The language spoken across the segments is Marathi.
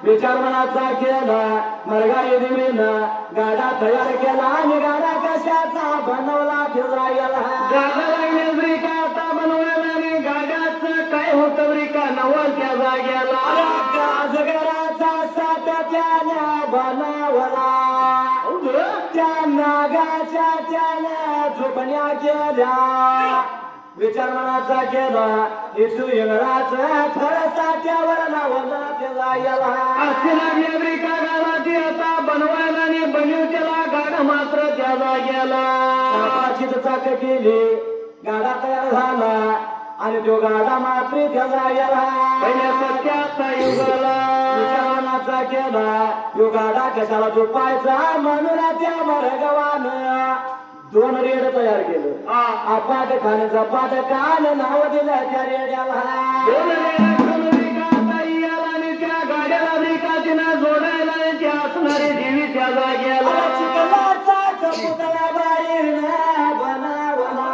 विचार मनाचा केला मरगाई दिवीनं गाडा तयार केला आणि गाडा कशाचा बनवला फिरायला गाडा लागले का आता बनवायला आणि गाड्याचं काय होतं का नवल त्या जाग्याला अजगराचा साठा त्याने बनवला त्या नागाच्या त्याने झोपण्या केल्या विचार मनाचा केला येशू इंगळाचा थरसा त्यावर लावला त्याला याला असे लागले का गाडा ती आता बनवायला आणि बनवू त्याला गाडा मात्र त्या जाग्याला सापाचीच चाक केली गाडा तयार झाला आणि तो गाडा मात्र त्या जाग्याला पहिल्या सत्याचा युगाला विचार मनाचा केला तो गाडा कशाला झोपायचा म्हणून त्या मरगवानं दोन रेड तयार केलं आपाट खाण्याचा पाट कान नाव दिलं त्या रेड्याला दोन आणि त्या गाड्याला बिकातीनं जोडायला त्या असणारी देवी त्या जाग्याला बनवला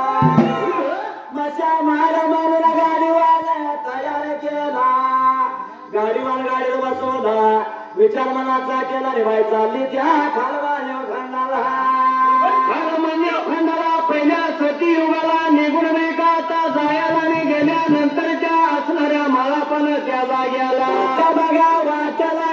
मशा मार मारून गाडीवाला तयार केला गाडीवाला गाडीला बसवला विचार मनाचा केला रे बाई चालली त्या खालवाल्या खंडाला खंडाला पहिल्या सती युगाला निघून का आता जायला आणि गेल्यानंतरच्या असणाऱ्या माळा पण त्या जाग्याला बघा वाच्याला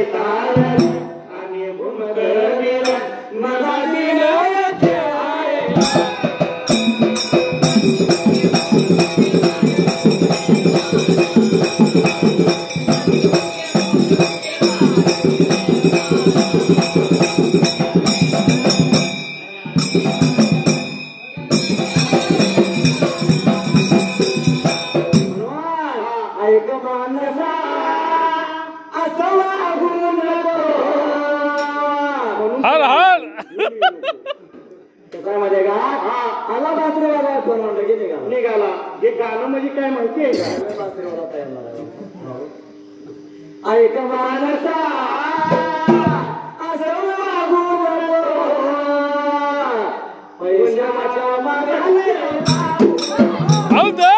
तार आणि भूमग मला दिलं हर हर काय मध्ये का आला बासरी वाला फोन म्हणलं निघाला हे गाणं म्हणजे काय माहिती आहे का बासरी वाला तयार ऐक मानसा असं वागू पैशाच्या मागे हौदा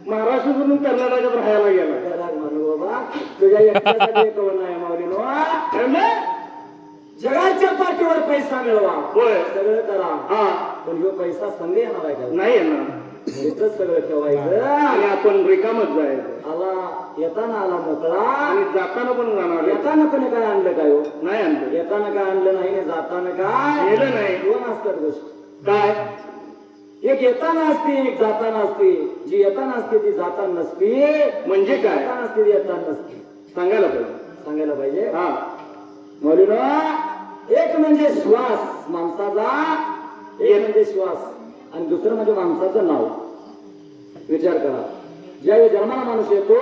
महाराष्ट्रातून कर्नाटकात राहायला गेला बाबा तुझ्या नाही माऊलीनो जगाच्या पाठीवर पैसा मिळवा सगळं करा पण ह्यो पैसा संग येणार आहे का नाही येणार इथंच सगळं ठेवायचं आणि आपण रिकामच जायचं आला येताना आला मोकळा आणि जाताना पण जाणार येताना पण काय आणलं काय हो नाही आणलं येताना काय आणलं नाही जाताना काय नेलं नाही दोन असतात गोष्ट काय एक येताना असते एक जाताना असते जी येताना असते ती जाताना नसते म्हणजे काय येताना असते ती येताना नसते सांगायला पाहिजे हा म्हणून एक म्हणजे श्वास माणसाचा एक म्हणजे श्वास आणि दुसरं म्हणजे माणसाचं नाव विचार करा ज्यावेळी जन्माला माणूस येतो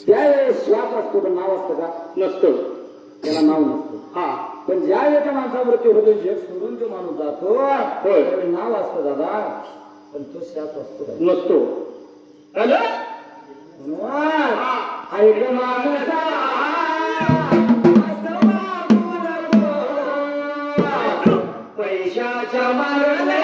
त्यावेळेस श्वास असतो पण नाव असतं का नसतं त्याला नाव नसतं हा पण ज्या वेळेच्या माणसा मृत्यू होतो जग सोडून तो माणूस जातो त्यावेळी नाव असतं दादा पण तो श्वास असतो नसतो ऐक माणसा पैशाच्या मागले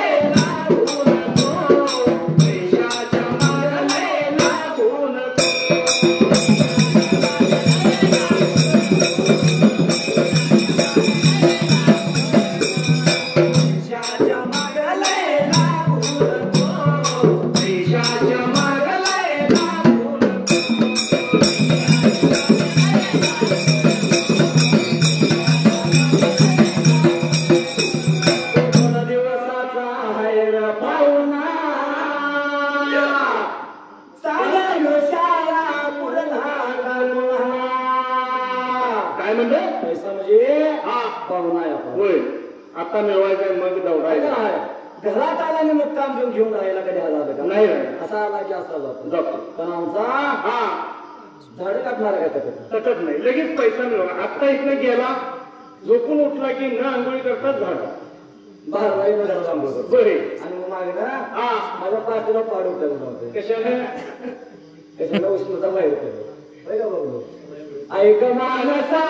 आता मिळवायचं मग दौडायचं घरात आल्याने मुक्काम घेऊन राहायला कधी आला का नाही असा आला की असा जातो पण आमचा झाड काटणार काय तटत नाही लगेच पैसा मिळवा आता इकडे गेला झोपून उठला की न आंघोळी करतात झाड बाहेर बरे आणि मग मागे ना माझ्या पाठीला पाडू ठेवलं नव्हतं कशाला उष्णता बाहेर ठेवलं का बघलो ऐक मानसा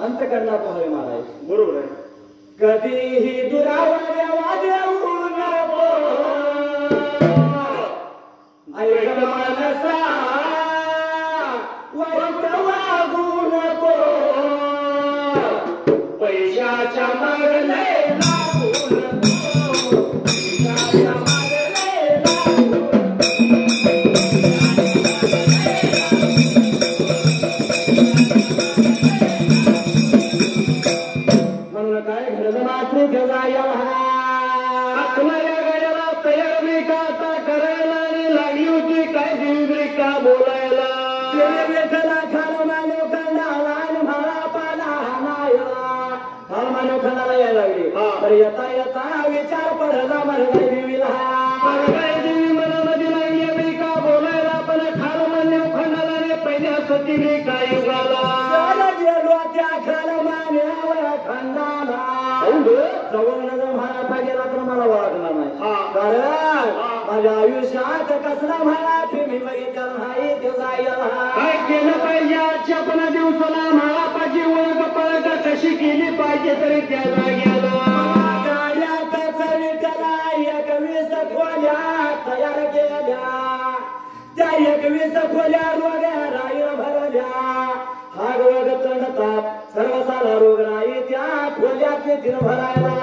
अंत करणार तो हरे महाराज बरोबर आहे कधीही दुरावा देऊ नको ऐक मानसा वाईट वागू नको पैसा पैशाच्या मागले लागून पैशाच्या मागले म्हणून काय घडलं मात्र जगायला असणाऱ्या गाड्याला तयार बी का आता करायला आणि लागली होती काय दिवशी का बोलायला बेठला खाल मानव खंडाला आणि मला पाला नायला खाल मानव खंडाला यायला लागली तर येता येता विचार पडला मरगाई देवीला मरगाई देवी मनामध्ये लागली बी का बोलायला पण खाल मानव खंडाला रे पहिल्या सती बी काय युगाला गेलो त्या खाल मानव खंडाला जवळ नजर महाराज गेला तर मला ओळखणार नाही कारण माझ्या आयुष्यात कसला म्हणा तुम्ही बघितलं नाही ते जायला काय केलं पाहिजे आजच्या पण दिवसाला महारापाची ओळख पळख कशी केली पाहिजे तरी त्या जाग्याला गाड्यात चरित्याला 21 खोल्या तयार केल्या त्या 21 खोल्या रोगराई भरल्या हा रोग तंडतात सर्वसाला रोगराई त्या खोल्यातले दिन भरायला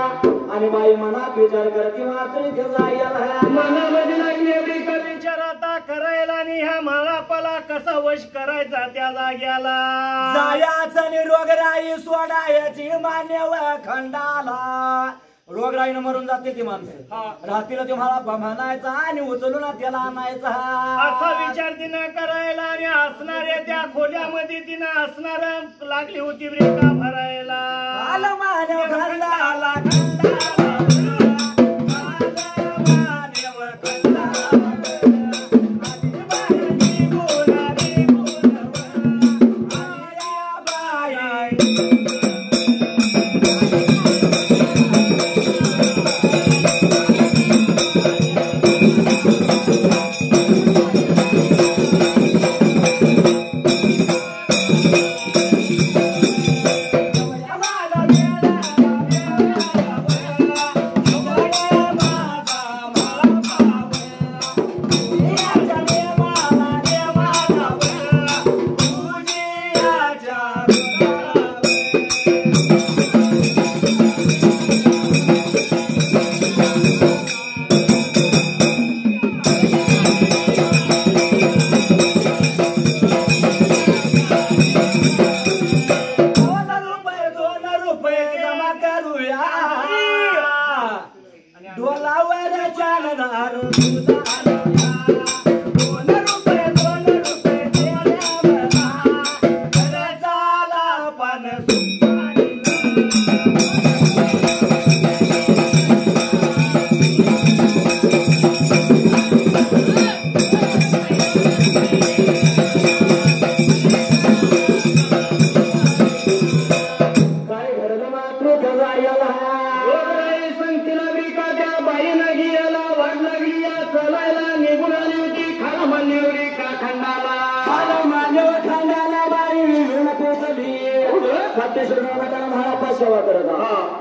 आणि बाई मनात विचार करते मात्र ते जायला मनामध्ये लागली एवढी का विचार आता करायला आणि ह्या महारापाला कसा वश करायचा त्या जाग्याला जायाच आणि रोगराई सोडायची मान्यव खंडाला रोगराईनं मरून जाते ती माणसं रात्रीला ते मला म्हणायचा आणि उचलून त्याला आणायचा असा विचार तिनं करायला आणि असणाऱ्या त्या खोल्यामध्ये तिनं असणार लागली होती ब्रेका भरायला आलं मानव खंडाला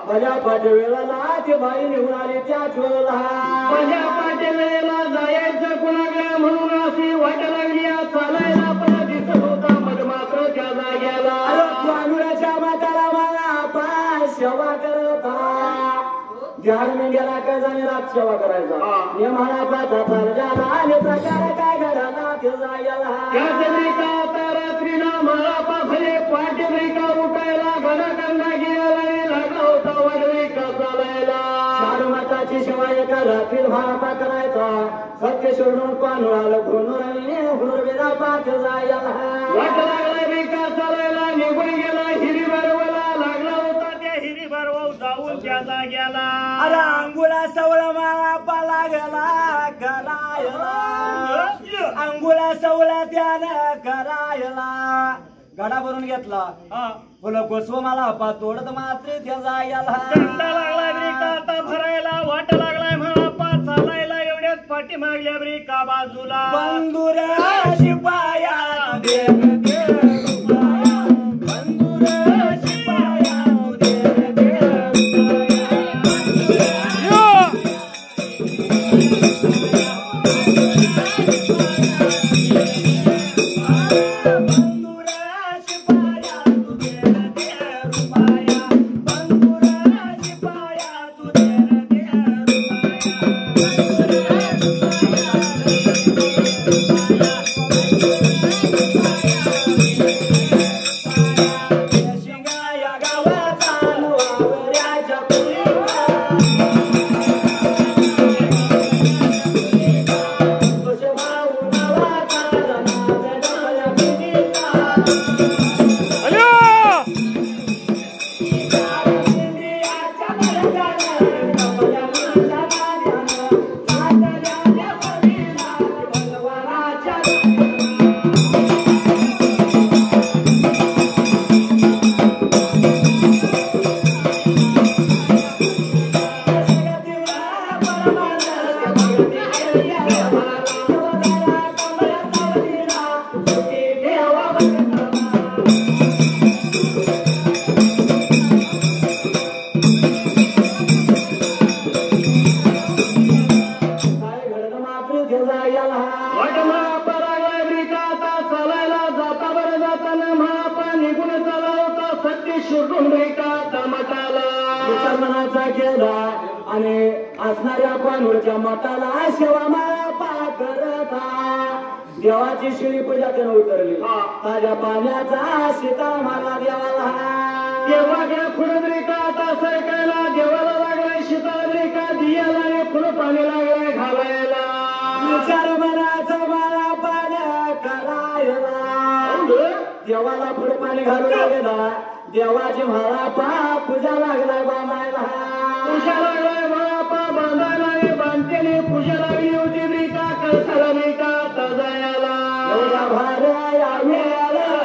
माझ्या पाठवेळेला ते बाई निघून आली त्याच वेळेला माझ्या पाठवेळेला जायचं कुणाकडे म्हणून अशी वाट लागली चालायला पण दिसत होता मग मात्र त्या जाग्याला स्वामीच्या माताला मला पाय सेवा करता ध्यान मी गेला काय जाणे रात सेवा करायचा मी मला पाचा चालल्याला आणि प्रकार काय घडला ते जाग्याला रात्रीला मला पाफले पाठे का उठायला घडा करता गेला चारुमाताची सेवा एका रात्रीत भापा करायचा सत्य सोडून पानवाला घुनूर पाठ जायला वाट लागला बेका चालायला निघून गेला हिरी भरवायला लागला होता त्या हिरी भरवाऊ जाऊन त्या जाग्याला अरे अंगुळा सवळ मापा लागला करायला अंगुळा सवळा त्यानं करायला गडा भरून घेतला फुलं गोसव मला तोडत मात्र त्या जायला कंटा लागलाय ब्रेका आता भरायला वाट लागलाय म्हणा चालायला एवढ्याच पाठी मागल्या ब्रेका बाजूला बंधुरा शिपाया बंधुरा शिपाया विचार मनाचा केला आणि असणाऱ्या पानूरच्या मठाला शेवा माळा पाकरता देवाची शिळी पूजा त्यानं उतरली ताज्या पाण्याचा शीतळ मारला देवाला देवाच्या फुलदरी का आता सरकायला देवाला लागलाय शीतळदरी का दियाला फुल पाणी लागलाय घालायला विचार मनाचा माळा पाण्या करायला देवाला फुल पाणी घालू लागला देवाची माळा पा पूजा लागलाय बांधायला पूजा लागलाय माळा पा बांधायला बांधतेने पूजा लागली होती ब्रिका कळसाला ब्रिका तजायाला एवढ्या भाऱ्या वेळेला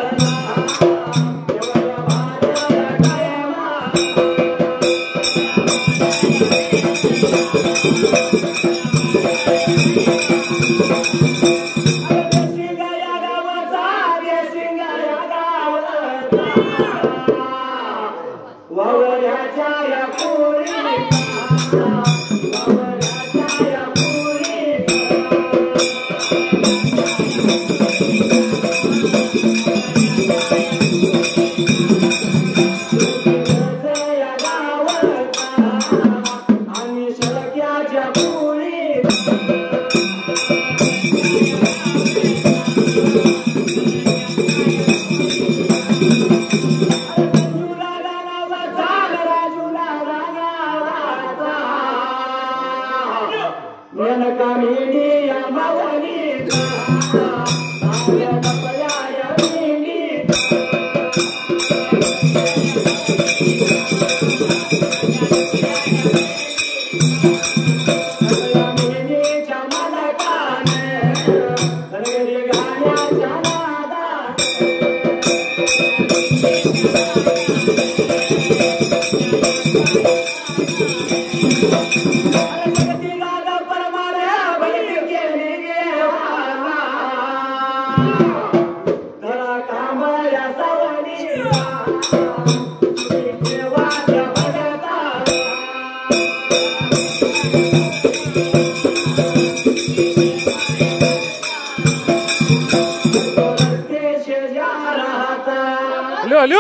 हॅलो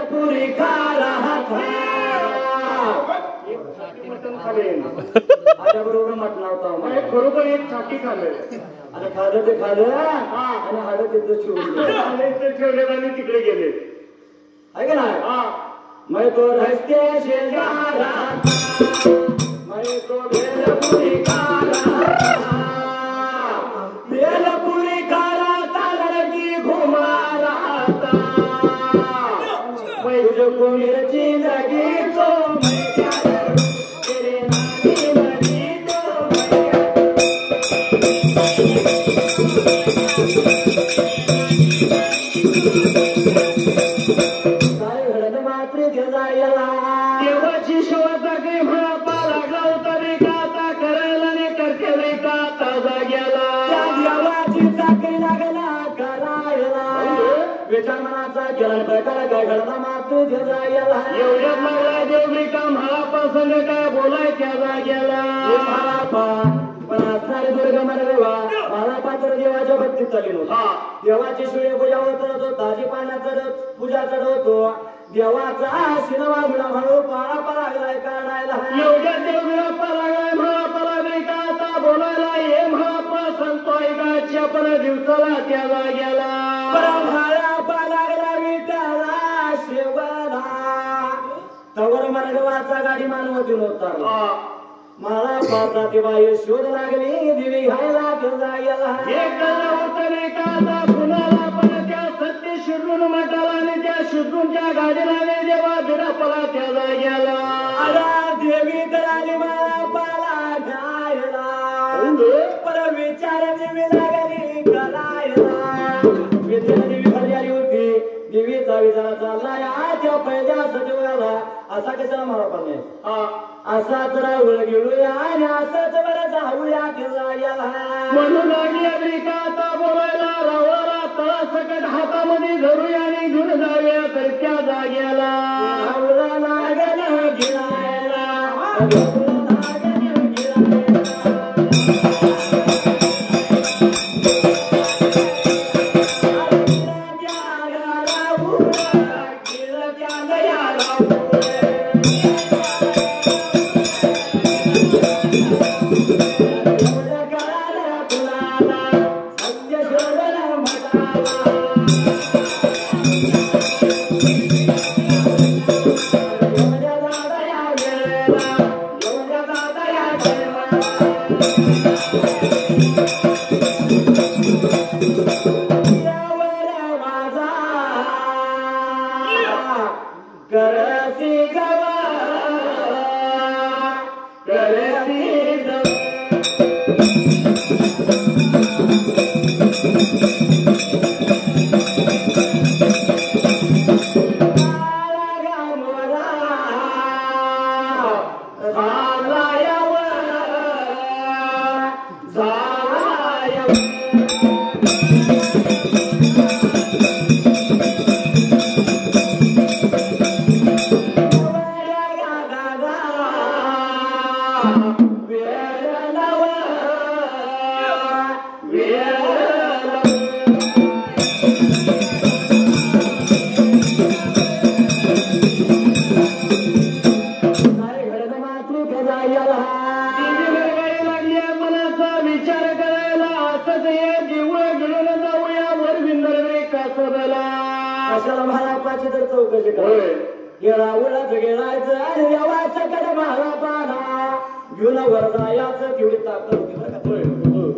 पुरी खा रहा था बरोबर म्हटला होता बरोबर एक छाती खाल्लं आणि खालं ते खालं आणि हाडं तिथं ठेवले आणि तिकडे गेले आहे का नाही मैं तो रस्ते शेजारा मैं तो भेलपुरी खा रहा भेलपुरी खा रहा था लड़की घुमा रहा था मैं तुझको मिर्ची लगी तो मैं क्या करूं तेरे नानी लगी तो देवाची शिवाचा काही म्हणा पाला गावतारी का आता करायला नाही करते नाही का ताजा गेला देवाची चाकरी लागला करायला विचार मनाचा केला प्रकार काय घडला मात्र जायला एवढ्यात लागला देवरी का म्हाळापासून काय बोलायच्या जाग्याला पण असणारे दुर्ग मार्गवा मला पात्र देवाच्या भक्तीत चालली नव्हती देवाची सूर्य पूजा करत होतो ताजी पाण्याचा पूजा चढवतो देवाचा सिनेमा मुळा म्हणून पाळा लागलाय काढायला एवढ्या देवळा लागलाय म्हाळापाला नाही का आता बोलायला ये म्हाळापा सांगतोय गाच्या पण दिवसाला त्या जाग्याला म्हाळापा लागला विटाला शेवला तवर मार्गवाचा गाडी मानवती नव्हता मला पाचा ती बाई शोध लागली दिवी घायला जायला एक होतरे का आता कुणाला पण त्या सत्य शिरून मटाला आणि त्या शिरूनच्या गाडीला देवा बिडापला त्या जाग्याला अरा देवी तर आली मला पाला घायला पर विचार देवी लागली करायला विचार देवी घरी आली होती देवीचा विचार चाललाय आजच्या पहिल्या सजीवाला असा कशाला मला पण नाही असाच राहुल गेलूया आणि असंच बरं जाऊया जायला म्हणून लागली अमेरिका आता बोलायला रावळाला तळा सकट हातामध्ये धरूया आणि घेऊन जाऊया तर त्या जाग्याला राहुला लागलं गिरायला घेऊन वर जायचं तेवढी ताकद होती बरं का.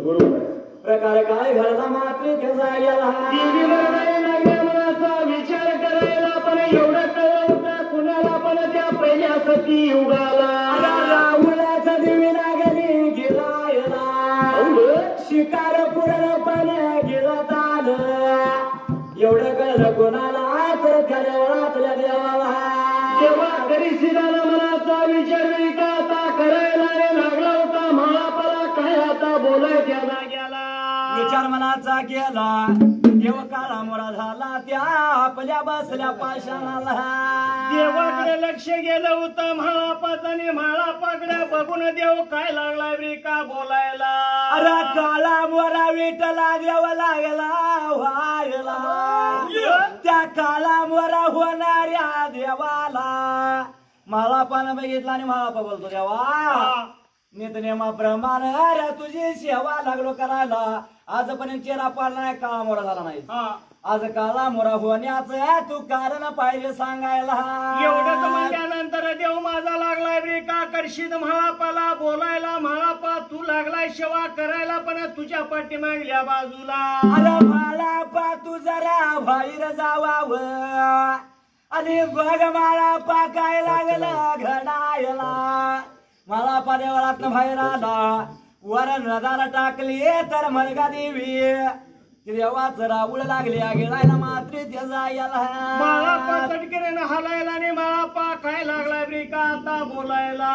बरोबर आहे. प्रकार काय घडला मात्र त्याचा याला देवी मरणारी लागल्या मनाचा विचार करायला पण एवढं कळलं होतं कुणाला पण त्या पहिल्या सती युगाला राहुलाचा देवी लागली गिरायला शिकार पूर्णपणे गिरत आलं. एवढं कळलं कोणाला तर त्या देवळातल्या देवाला. तेव्हा तरी सिद्धाला मनाचा विचार विकाता करायला लागला होता. महापाला काय आता बोलायच्या जाग्याला विचार मनाचा केला देव काळा मोरा झाला त्या आपल्या बसल्या पाषाणाला. देवाकडे लक्ष गेलं होतं म्हाळापाचाने म्हाळापाकडे बघून देव काय लागला रे का बोलायला. अरे काळा मोरा विठला देव लागला व्हायला. त्या काळा मोरा होणाऱ्या देवाला म्हाळापानं बघितला आणि म्हाळापा बोलतो देवा नितनेमाप्रमाणे अरे तुझी सेवा लागलो करायला. आजपर्यंत चेहरा पाडला नाही काळा मोरा झाला नाही. आज काळा मोरा होण्याचं तू कारण पाहिजे सांगायला. एवढंच म्हणल्यानंतर देव माझा लागलाय रे का करशील म्हाळापाला बोलायला. म्हाळापा तू लागलाय सेवा करायला पण तुझ्या पाठीमागल्या बाजूला. अरे म्हाळापा तू जरा बाहेर जावावं आणि बघ म्हाळापा काय लागलं घडायला. म्हाळापा देवळात बाहेर आला वर नदाला टाकली तर मरगा देवी देवाच राऊळ लागले गिळायला मात्र त्याचा याला. म्हाळापा चटकेने हलायला आणि म्हाळापा काय लागलाय रे का आता बोलायला.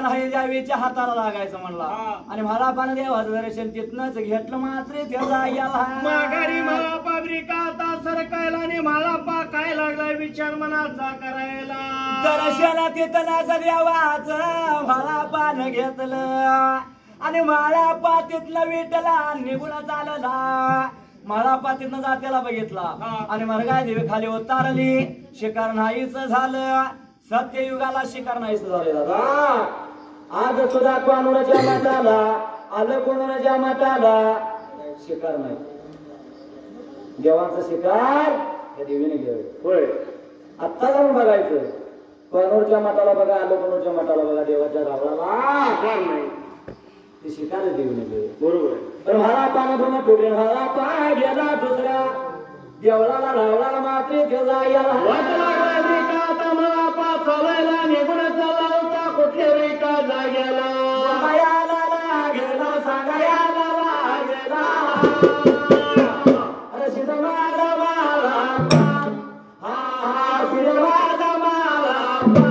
नाही देवीच्या हाताला लागायचं म्हणला आणि म्हाळापानं देवाचं दर्शन तिथनच घेतलं मात्र त्याचा याला. माघारी म्हाळापा रे का आता सरकायला आणि म्हाळापा काय लागलाय विचार मनाचा करायला. दर्शन तिथनच देवाचं म्हाळापानं घेतलं आणि म्हाळापा तिथलं विटला निघून चालला. म्हाळापा तिथनं जात्याला बघितला आणि मरगाय देवी खाली उतारली. शिकार नाहीच झालं. सत्ययुगाला शिकार नाहीच झालेला. आज सुद्धा कोणाच्या मताला आलं कोणाच्या मताला शिकार नाही. देवांचा शिकार या देवीने घ्यावे. होय आत्ता जाऊन बघायचं कोणाच्या मताला बघा आलं कोणाच्या मताला बघा देवाच्या रावळाला ते शिकार देवीने घ्यावे. बरोबर. तर म्हाळापानं पूर्ण पुढे म्हाळापा गेला दुसऱ्या देवळाला रावळाला मात्र त्याचा याला. आता म्हाळापा चालायला निघून चालला होता कुठल्या रे का जाग्याला. सांगायला लागेला सांगायला लागेला अरे सिद्ध माझा म्हाळापा हा सिद्ध माझा म्हाळापा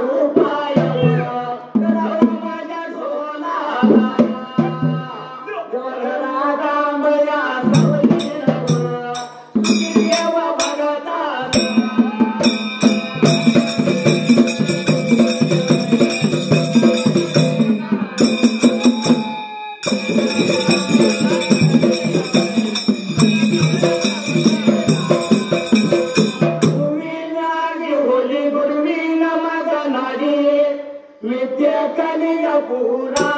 रूपा विद्या कलिया पुरा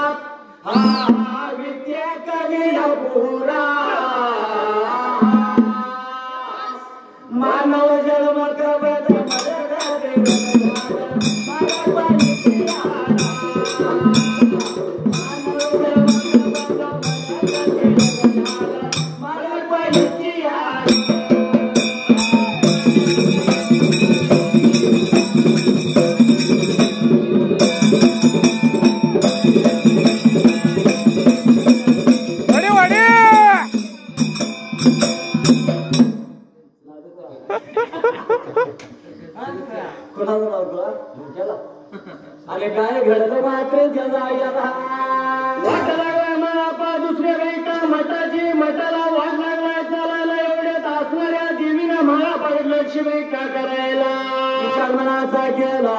हा विद्या कलिया पुरा मानव जन्म कबद आणि काय घडलं मात्र जगायला वाट लागलाय मला दुसऱ्या काही का मठाची मठाला वाट लागलाय चालायला एवढ्यात असणाऱ्या देवीनं मला पाहिजे लक्ष्मी का करायला विचार मनाचा केला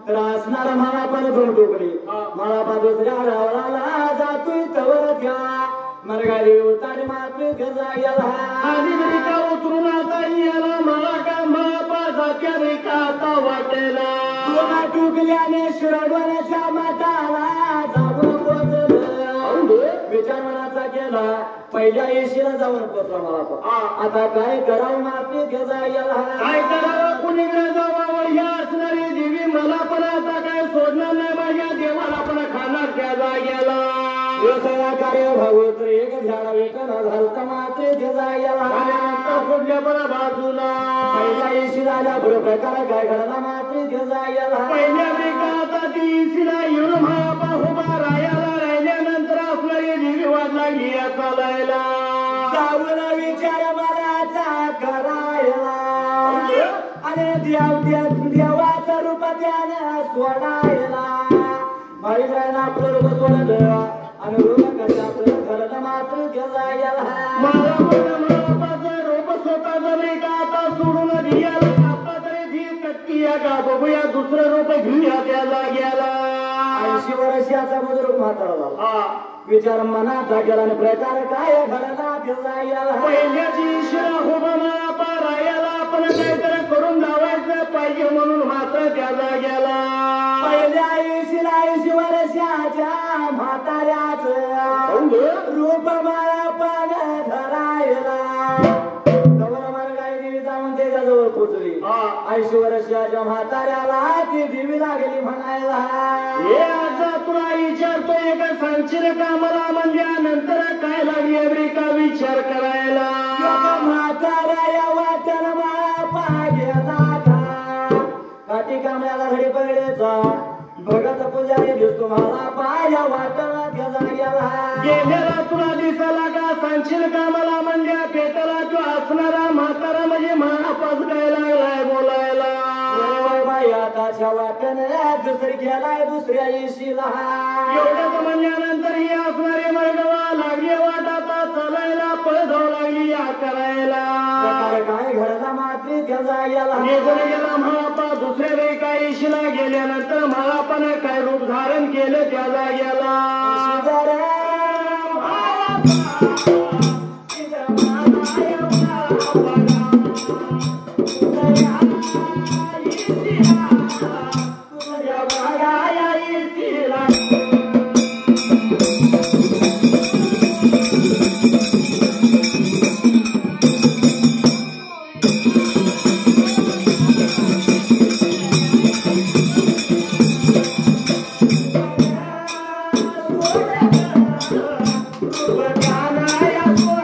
तर असणारा मला पण दोन टोकरी मला पा दुसऱ्या रावळाला जातोय तवर घ्या मरगारी उतारी मात्र जगायला आधी का उतरून आता याला मला का महापा जात्या रे का आता वाटेला तुला टुकल्याने शिरडवण्याच्या माताला जाऊन पोचलं विचार मनाचा केला पहिल्या येशीला जाऊन पोचला मला आता काय करावं मात्र जगायला काय करावं कुणीकडे जावावं ह्या असणारी देवी मला पण आता काय सोडणार नाही माझ्या देवाला पण खाणार त्या जाग्याला कार्य भाऊ तर एक झाडा वेतन झालता मात्र जगायला कुठल्या बरा बाजूला पहिल्या येशीला आल्या बरोबर प्रकार काय घडला मात्र जगायला पहिल्या आता ती येशीला येऊन महापा उभा राहायला राहिल्यानंतर आपल्या देवी वाट लागली चालायला जाऊन विचार मनाचा करायला आणि देवाचं रूप त्यानं सोडायला बाईला आपलं रूप सोडलं आणि रूप कसं आपलं घरला मात्र जगायला मला महापाचं रूप स्वतः जरी का आता सोडून घ्यायला आता तरी धी कटकी या का बघूया दुसरं रूप घेऊया त्या जाग्याला 80 वर्षाचा बुजुर्ग म्हातारा झाला विचार मनाचा केला आणि प्रकार काय घडला जगायला पहिल्याची शिरा उभा महापा राहायला आपण काहीतरी करून धावायचं पाहिजे म्हणून मात्र त्या जाग्याला पहिल्या 80 वर्षाच्या म्हाताऱ्याच रूप मला पण धरायला जाऊन त्याच्याजवळ पोचली 80 वर्षाच्या म्हाताऱ्याला ती दिवी लागली म्हणायला हे आता तुला विचारतो एक सांगशील का मला म्हणल्यानंतर काय लागली का विचार करायला म्हातारा या वाटण मला पाहिजे काठी कामल्याला घडी पगडेचा भगत पुजारी दिसतो मला पाया वाटला गेलेला तुला दिसायला का सांगशील का मला म्हणल्या पेटाला तू असणारा म्हातारा म्हणजे महापास काय लागलाय बोलायला आताच्या वाटण दुसरी गेलाय दुसऱ्या येशीला एवढंच म्हणल्यानंतर ही असणारी मरगवा लागली वाट आता चालायला पळ धाव लागली या करायला काय घडला मात्र जगायला निघून गेला महापा दुसऱ्या वेळी काय येशीला गेल्यानंतर मला पण काय रूप धारण केलं त्या जाग्याला Bye.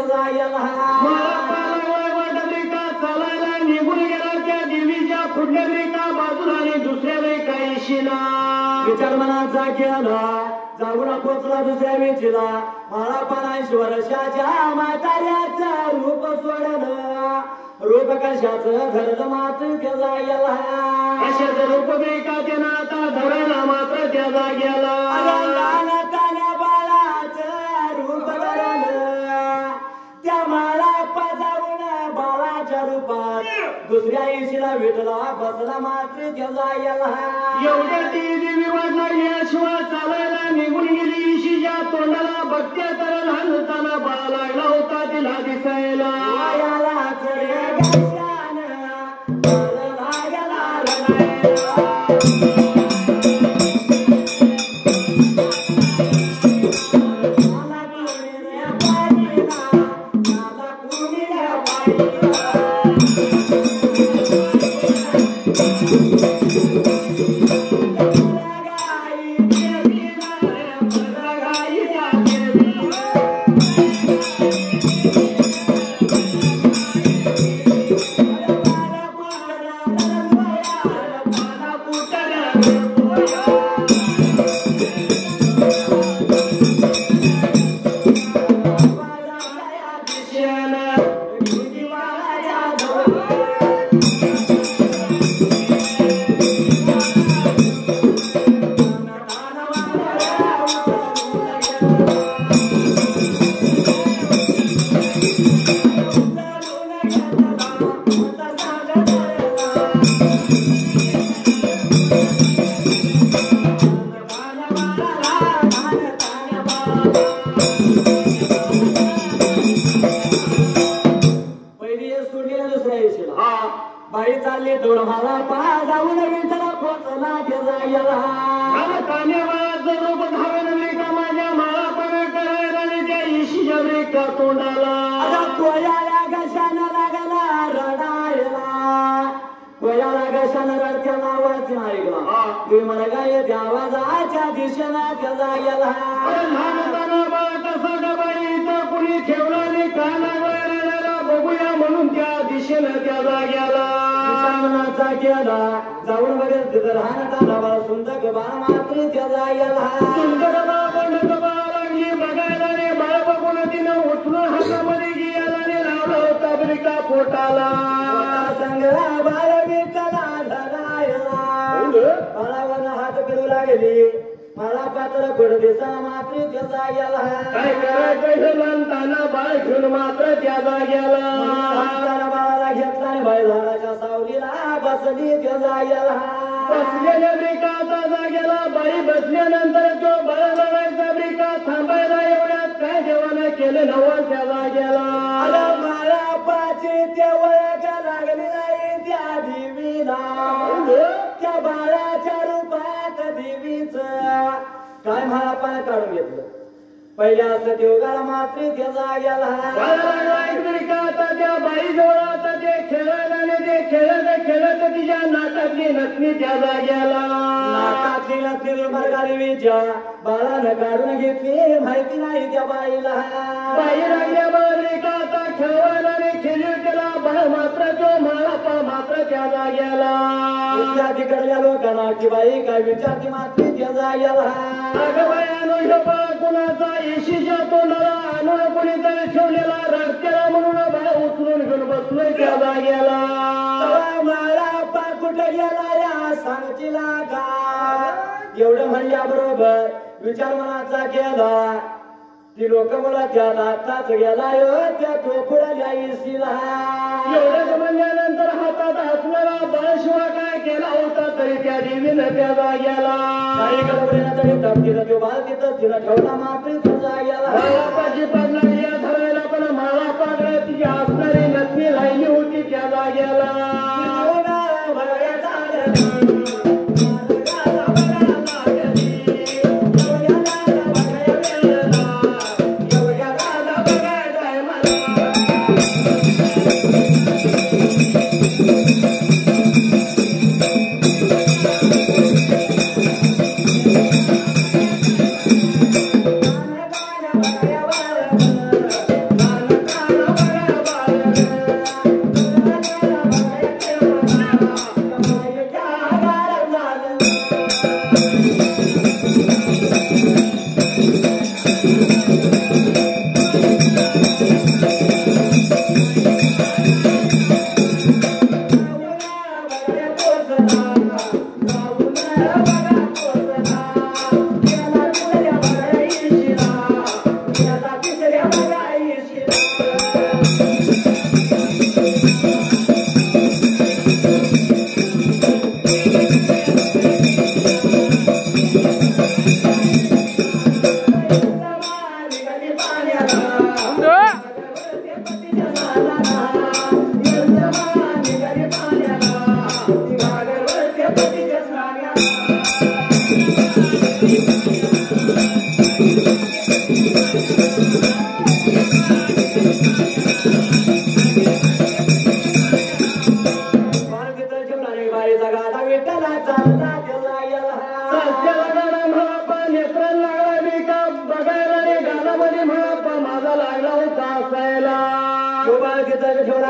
त्याचा गेला चालायला निघून गेला त्या देवीच्या पुढल्या रेखा बाजूला आणि दुसऱ्या रेखा येशीला विचार मनाचा केला जाऊन पोचला दुसऱ्या वेचीला मला 50 वर्षाच्या म्हाताऱ्याचं रूप सोडलं रूप कशाचं धरलं मात्र त्याचा गेला अशाच रूप रेखा त्यानं आता धरायला मात्र त्याचा गेला तान्या बाळाचं रूप धरलं त्या माळा जाऊन बाळाच्या रूपात दुसऱ्या येशीला भेटला बसला मात्र त्याचा गेला एवढ्या ती देवी वाजला याशिवाय चालायला निघून गेली ईशीच्या तोंडाला बघत्या तर लहानताना बाळा लागला होता तिला दिसायला बाई चालली थोडं मला पा जाऊन विठला पोचला रूप धारण रेखा माझ्या माळापण करायला आणि त्या ईशीच्या रेखा तोंडाला कोयाला कशानं लागला रडायला कोयाला कशानं रडत्याला आवाज ऐकला मी मला काय त्या आवाजाच्या दिशेला त्याचा गेला लहानताना बाळ कसा डबाई इथं कुणी ठेवला आणि का लागला बघूया म्हणून त्या दिशेनं त्याचा गेला मनाचा केला जाऊन बघेल तिथं लहानताना बाळ सुंदर बाळ मात्र त्याचा गेला सुंदर बाळ लागली बघायला रे बाळ बघून तिनं उचलून हातामध्ये गेला आणि लावला होता ब्रिका पोटाला संग्रा बाळ विकला धरायला बाळावर हात फिरू लागली मला पात्र पड दिसा मात्र त्याचा गेला काय करायचं लहानताना बाळ घेऊन मात्र त्याचा गेला बाळाला घेतला आणि बाई झाडाच्या सावलीला बसली त्याचा गेला बसलेल्या ब्रिकाचा जागेला बाई बसल्यानंतर तो बाळ लढायचा ब्रिका थांबायला एवढ्यात काय देवानं केलं नवं त्या जागेला बाळापाची ते वळका लागली नाही त्या देवीला त्या बाळाच्या रूपात देवीच काय मला पाय काढून घेतलं पहिल्या असं देवगाला मात्र त्याचा गेला त्या बाई जवळ आता ते खेळत आणि ते खेळत तिच्या नाकातली नथनी त्या जाग्याला नाकातली नथनी मरगादेवीच्या बाळानं काढून घेतली माहिती नाही त्या बाईला बाई लागल्या बाळरेखा आता खेळवायला आणि खेळू केला बाळ मात्र तो माळापा मात्र त्या जाग्याला तिकडल्या लोकांना की बाई काय विचारती मात्र त्या जाग्याला अगं बायानो ह्यो बाळ कुणाचा येशीच्या तोंडाला आणून कोणीतरी ठेवलेला रडतेला म्हणून बाळ उचलून घेऊन बसलोय त्या जाग्याला मला पा कुठे गेला या सांगतीला का एवढं म्हणल्या बरोबर विचार मनाचा केला ती लोक मला त्या आताच गेला त्या टोपड्या येशीला एवढं म्हणल्यानंतर हातात असणारा बाळ शिवा काय केला होता तरी त्या देवीनं त्या जाग्याला काही गडबडीनं तरी तिथं तो बाळ तिथं तिला ठेवला मात्र त्या जाग्याला माळापाची लागली धरायला पण माळा पागळ तिची असणारी नथनी राहिली होती त्या जाग्याला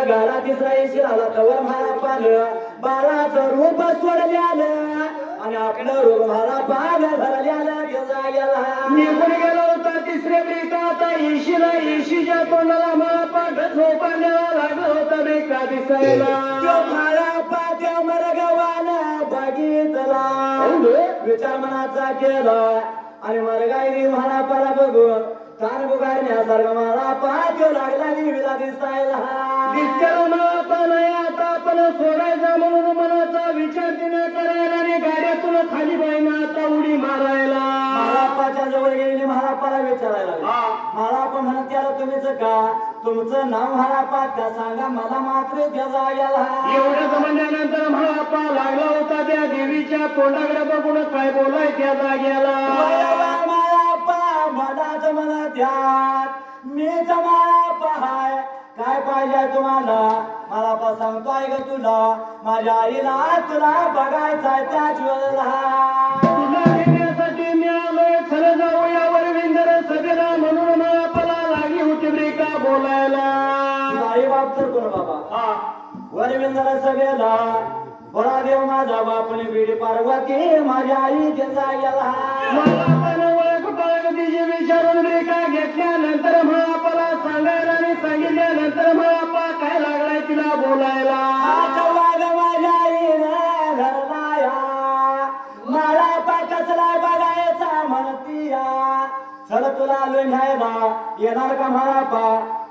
गाडा तिसरा येशील आला तवर मला पालं बाळाचं रूप सोडल्यानं आणि आपलं रूप मला पालं भरल्यानं गेला निघून गेला होता तिसऱ्या ब्रेका आता येशीला येशीच्या तोंडाला मला पाठ झोपायला लागलं होतं ब्रेका दिसायला तो मला पाट्या मरगवानं बघितला विचार मनाचा केला आणि मरगाई मला पाला बघून तार बुगारण्यासारखा मला पाठ लागला विला दिसायला दिसतेला मला पण आता आपण सोडायचा म्हणून मनाचा विचार तिने करायला आणि गाड्यातून खाली बाईना आता उडी मारायला महारापाच्या जवळ गेलेली महारापाला विचारायला महारापा म्हणत त्याला तुम्हीच का तुमचं नाव महारापात का सांगा मला मात्र त्याचा गेला एवढ्या म्हणल्यानंतर महारापा लागला होता त्या देवीच्या तोंडाकडे बघून काय बोलाय त्या जाग्याला मनाच मला त्यात मीच मला पाहाय काय पाहिजे तुम्हाला मला पण सांगतोय ग तुला माझ्या आईला तुला बघायचाय त्याच वेळेला तुला घेण्यासाठी मी आलोय खरं जाऊ या वरविंदर सभेला म्हणून मला पला लागली होती ब्रेका बोलायला आई बाप तर कोण बाबा वरविंदर सभेला बळा देव माझा बापने बिडी पार्वती माझ्या आई त्याचा गेला तिचे विचारून ब्रेका घेतल्यानंतर महापाला सांगायला आणि सांगितल्यानंतर महापा काय लागलाय तिला बोलायला माझ्या आईने घरला मला पा कसला बघायचा म्हणतीया चल तुला आलो न्यायला येणार का महापा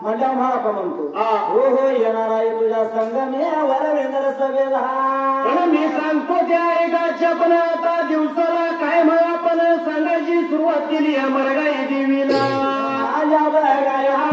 म्हणजे महापा म्हणतो हो हो येणार आहे तुझ्या संघ मी वरविंदर सभेला मी सांगतो त्या एकाच्या पण आता दिवसाला काय महापण सांगायची सुरुवात केली या मरगाई देवीला आल्या बघाय हा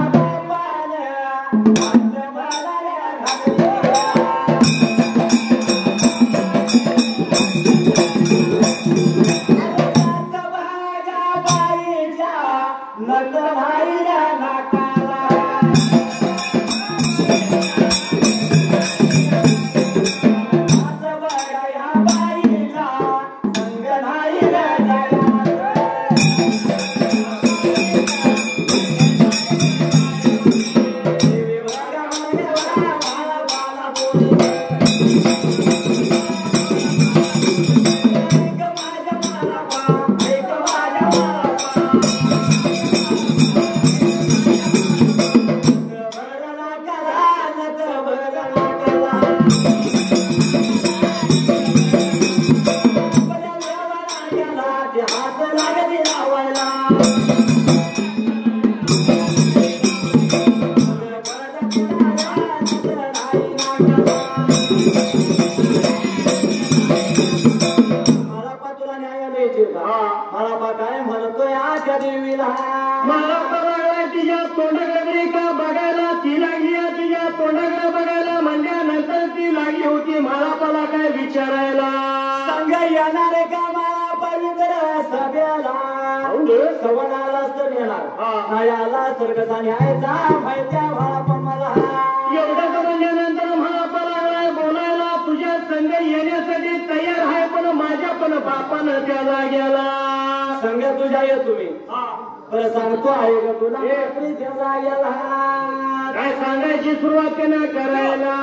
काय सांगायची सुरुवात करायला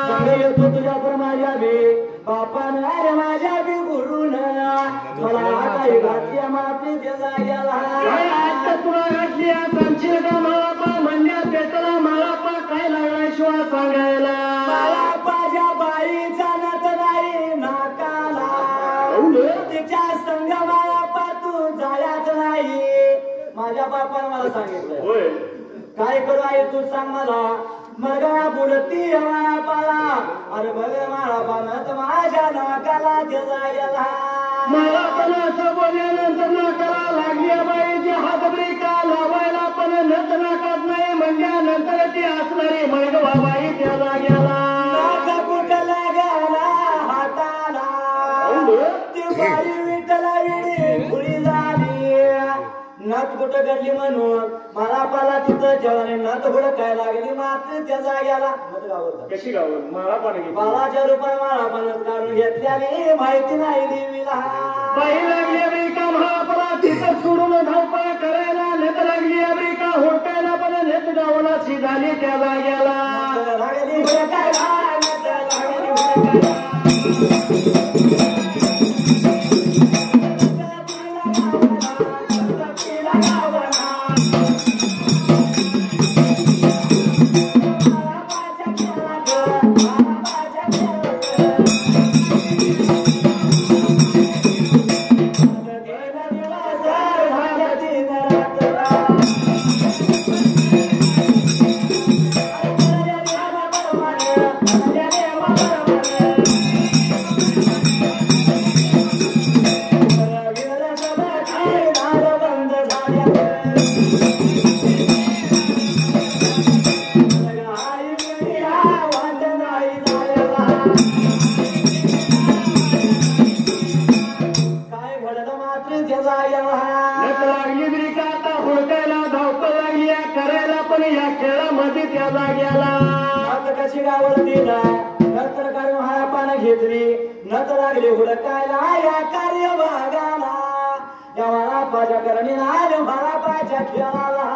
सांगा येतो तुझ्या पण माझ्या बी बापान अरे माझ्या बी गुरुन मला काही घातल्या माती जाग्याला तुला घातली सांगशील का मला म्हणजे पेटला मला पण काय लागला शिवा सांगायला मला माझ्या बाईचा नत नाही नाकाला तिच्या संग मला पा तू जायच नाही माझ्या बापाने मला सांगितलं काय करू आहे तू सांग मला मरगा बुडती माळापाला अरे बघ माळापानं तर माझ्या नाकाला त्याचा गेला मला पण असं बोलल्यानंतर नाकाला लागली बाईची हातब्रेका लावायला पण नत नाकात नाही म्हणल्यानंतर ती असणारी मळगवा बाई त्या जाग्याला नाका कुठं लागला हाताला ती बाई विठला विडी खुली झाली नथ कुठं घडली म्हणून मला पाला तिथं जेवणे नथ कुठं काय लागली मात्र त्या जाग्याला कशी गावत मला पण बालाच्या रुपये मला पण काढून घेतल्याने माहिती नाही देवीला बाई लागली अमेरिका महापरा तिथं सोडून धावपळ करायला नेत लागली अमेरिका होटायला पण नेत गावाला झाली त्या जाग्याला लागली हुडकायला, लागली हुडकायला. लागली ब्रिका आता हुडकायला धावपळ लागली करायला पण या खेळामध्ये त्या जाग्याला आता कशी गावरती ना नंतर काढून हा पानं घेतली नंतर लागली हुडकायला या कार्य भागाला या मला पाच्या करणी आले मला पाच्या खेळाला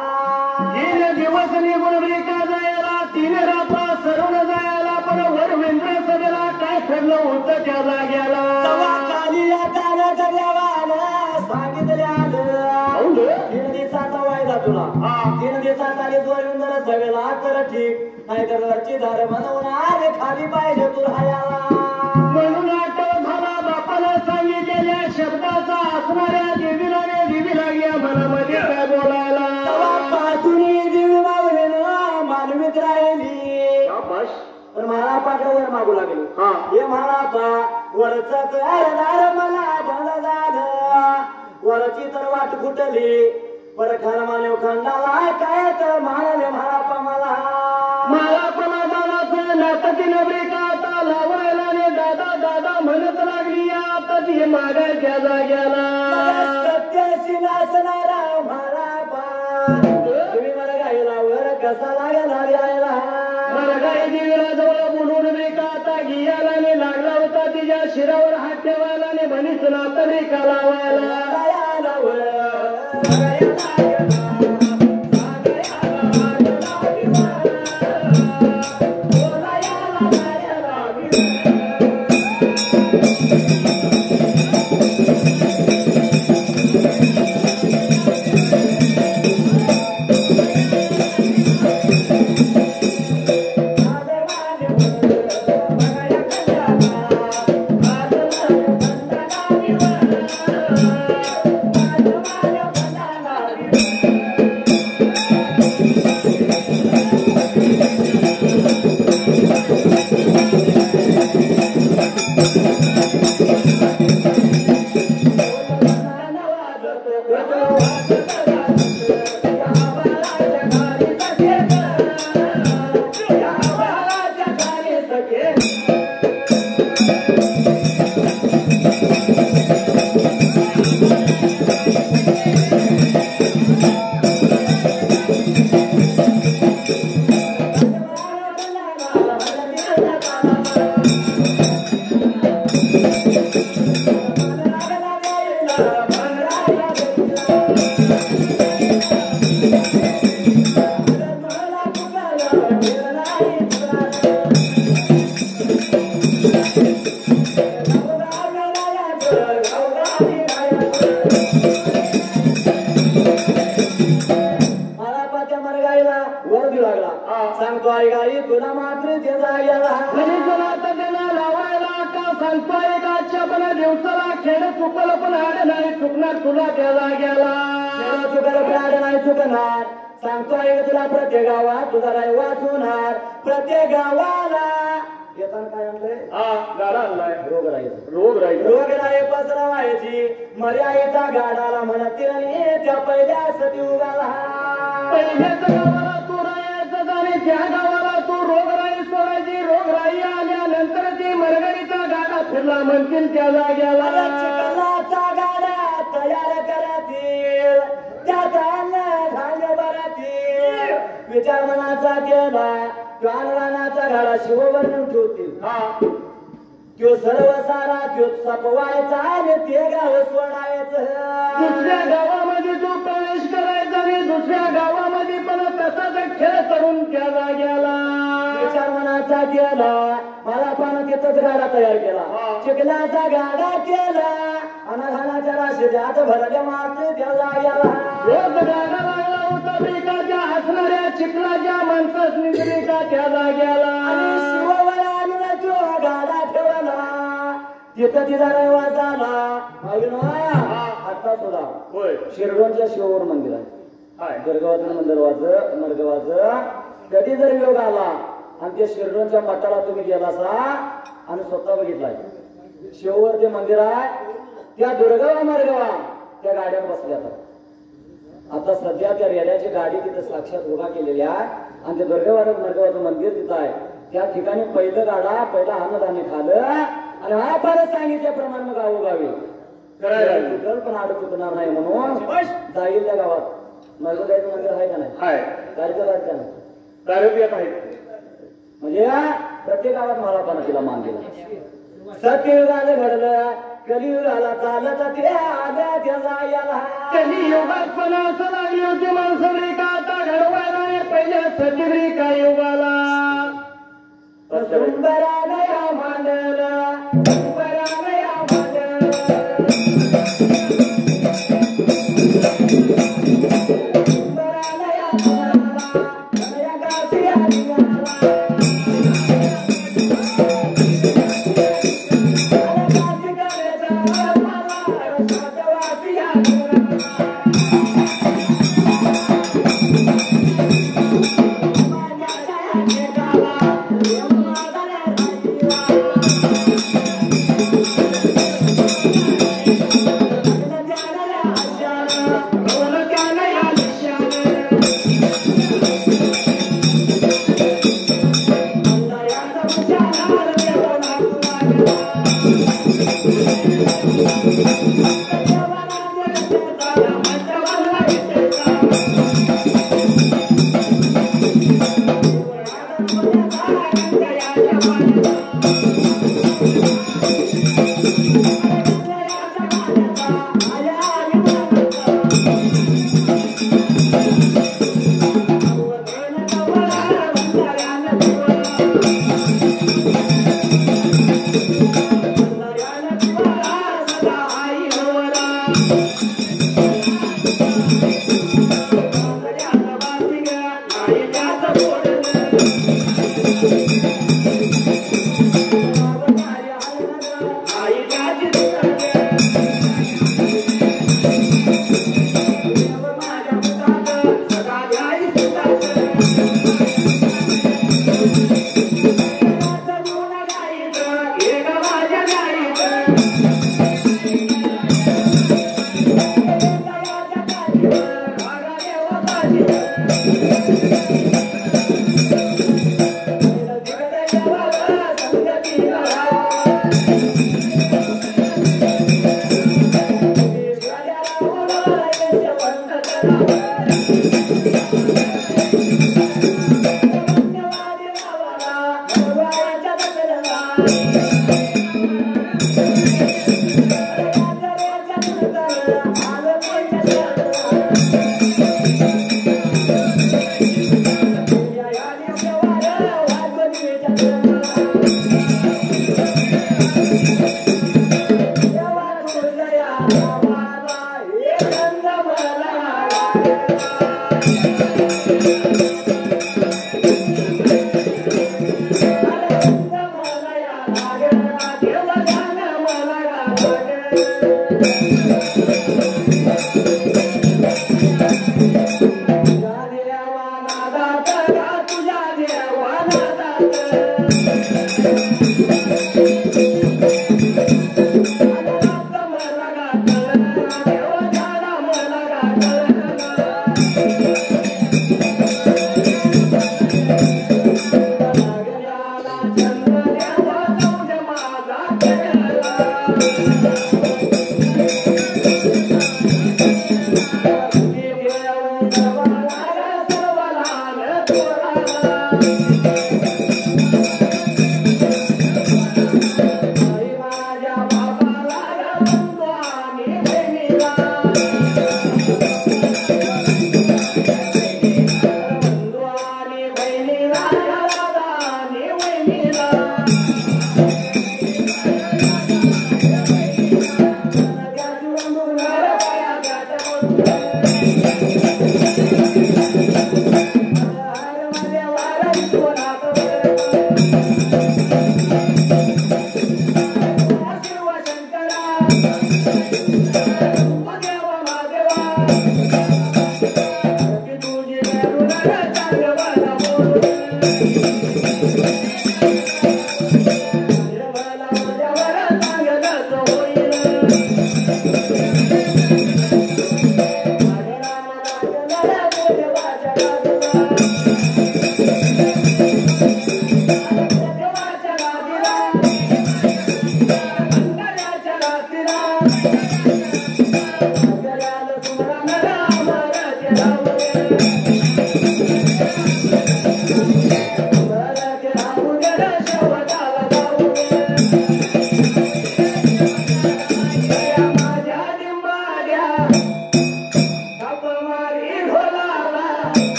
3 दिवस निघून ब्रिका जायला 3 रात्र सरून जायला पण वरवेंद्र सभेला काय ठरलं होतं त्या जाग्याला खाली आता देवाला सांगितले आलं 3 दिवसाचा वायदा तुला 3 दिवसात आली वरवेंद्र सभेला तर ठीक नाहीतर घरची दार बनवून आले खाली पाहिजे तुला याला म्हणून आठव झाला बापाला सांगितलेल्या शब्दाचा असणाऱ्या देवीला या मनामध्ये काय बोलायला पासून देवी मागली ना मानवीत राहिली पण मला पाठवर मागू लागली हे मला पा वरच दार मला भलं झालं वरची तर वाट कुठली पर खर मानव खंडाला काय तर म्हणाले मला पा मला पण नाटकीनं ब्रेका आता लावायला ने दादा दादा म्हणत लागली आता ती मागायच्या जाग्याला सत्याशी नाचणारा मला पा तुम्ही मला गायला वर कसा लागला यायला मला गाई देवीला जवळ बोलून ब्रेका आता घियाला ने लागला होता तिच्या शिरावर हात ठेवायला ने म्हणीच नात ब्रेका लावायला सांगतो आई गाई तुला मात्र ते जाग्याला लावायला का सांगतोय गाच्या पण दिवसाला खेळ चुकलं पण आड नाही चुकणार तुला त्या जाग्याला चुकलं पण आड नाही चुकणार सांगतोय तुला प्रत्येक गावात तुझा रहिवास होणार. प्रत्येक गावाला येताना काय आणलंय? गाडा आणलाय. रोगराई पसरवायची मर्यादेचा गाडाला म्हणतील आणि त्या पहिल्या सतीयुगाला पहिल्याच गावाला तू राहायचं आणि त्या गावाला तू रोगराई सोडायची. रोगराई आल्यानंतर ती मरगडीचा गाडा फिरला म्हणतील त्या जाग्याला. चिखलाचा गाडा तयार करातील त्यात धान्य भरातील. विचार मनाचा केला रानाचा गाडा शिववर्णन ठेवतील. त्यो सर्व सारा त्यो सपवायचा आणि ते गाव सोडायचं. दुसऱ्या गावामध्ये तू प्रवेश करायचा आणि दुसऱ्या गावामध्ये पण तसाच खेळ करून त्या जाग्याला. विचार मनाचा केला मला पण तिथंच गाडा तयार केला. चिखलाचा गाडा केला अनाघानाच्या राशीत भरल्या मात्र त्या जाग्याला. रोज गाडा लागला होता ब्रिकाच्या हसणाऱ्या चिखलाच्या माणसास निघली का त्या जाग्याला. आणि शिववरा गाडा ठेवला तिथं तिचा रहिवास झाला. आता सुद्धा शिरडोनच्या शिवावर मंदिर आहे. गरगावाचं मंदिरवाचं मरगवाचं कधी जर योग आला आणि ते शिरडोनच्या मठाला तुम्ही गेला असा आणि स्वतः बघितलाय शिववर ते मंदिर आहे. त्या दुर्गवा मरगवा त्या गाड्यात बसल्या. आता सध्या त्या रेड्याची गाडी तिथं साक्षात उभा केलेली आहे आणि ते दुर्गवार मरगवाचं मंदिर तिथं आहे. त्या ठिकाणी पहिलं गाडा पहिला अन्नधान्य खाल्लं आणि हा फारच सांगितल्याप्रमाणे गावोगावी करायला पण आड चुकणार नाही म्हणून जाईल त्या गावात मरगवाचं मंदिर आहे का नाही? कार्यक्रम आहे म्हणजे प्रत्येक गावात मला पण तिला मान दिला. सत्ययुगाला घडलं कलियुगाला चालत ते आल्या त्या जायला. कलियुगात पण असं लागली होती माणसं का आता घडवायला पहिल्या सतीरी का युगाला. सुंदरालया मांडला सुंदरालया मांडला सुंदरालया मांडला या गाती आलियाला.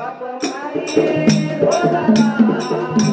अपमारी ढोला